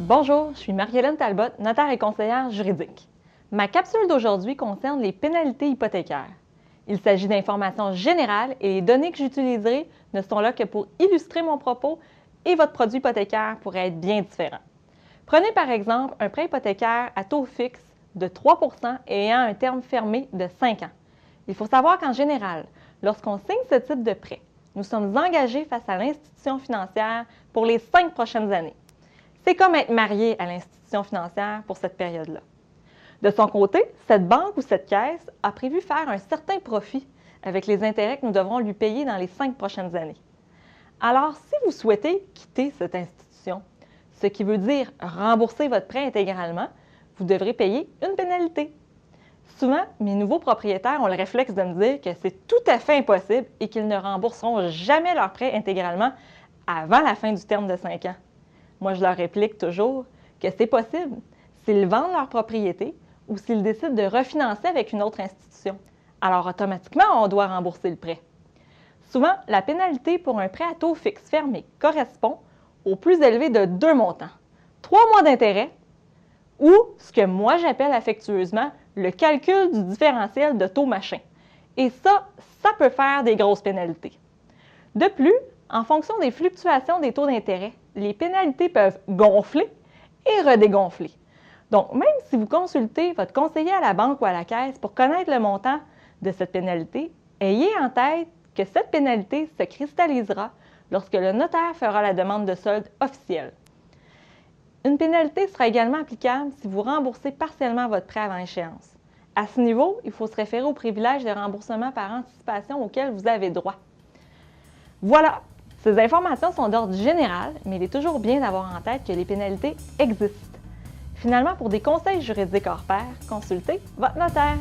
Bonjour, je suis Marie-Hélène Talbot, notaire et conseillère juridique. Ma capsule d'aujourd'hui concerne les pénalités hypothécaires. Il s'agit d'informations générales et les données que j'utiliserai ne sont là que pour illustrer mon propos et votre produit hypothécaire pourrait être bien différent. Prenez par exemple un prêt hypothécaire à taux fixe de 3 % et ayant un terme fermé de 5 ans. Il faut savoir qu'en général, lorsqu'on signe ce type de prêt, nous sommes engagés face à l'institution financière pour les 5 prochaines années. C'est comme être marié à l'institution financière pour cette période-là. De son côté, cette banque ou cette caisse a prévu faire un certain profit avec les intérêts que nous devrons lui payer dans les 5 prochaines années. Alors, si vous souhaitez quitter cette institution, ce qui veut dire rembourser votre prêt intégralement, vous devrez payer une pénalité. Souvent, mes nouveaux propriétaires ont le réflexe de me dire que c'est tout à fait impossible et qu'ils ne rembourseront jamais leur prêt intégralement avant la fin du terme de 5 ans. Moi, je leur réplique toujours que c'est possible s'ils vendent leur propriété ou s'ils décident de refinancer avec une autre institution. Alors, automatiquement, on doit rembourser le prêt. Souvent, la pénalité pour un prêt à taux fixe fermé correspond au plus élevé de 2 montants. 3 mois d'intérêt ou ce que moi j'appelle affectueusement le calcul du différentiel de taux machin. Et ça peut faire des grosses pénalités. De plus, en fonction des fluctuations des taux d'intérêt, les pénalités peuvent gonfler et redégonfler. Donc, même si vous consultez votre conseiller à la banque ou à la caisse pour connaître le montant de cette pénalité, ayez en tête que cette pénalité se cristallisera lorsque le notaire fera la demande de solde officielle. Une pénalité sera également applicable si vous remboursez partiellement votre prêt avant échéance. À ce niveau, il faut se référer au privilège de remboursement par anticipation auquel vous avez droit. Voilà, ces informations sont d'ordre général, mais il est toujours bien d'avoir en tête que les pénalités existent. Finalement, pour des conseils juridiques hors pair, consultez votre notaire.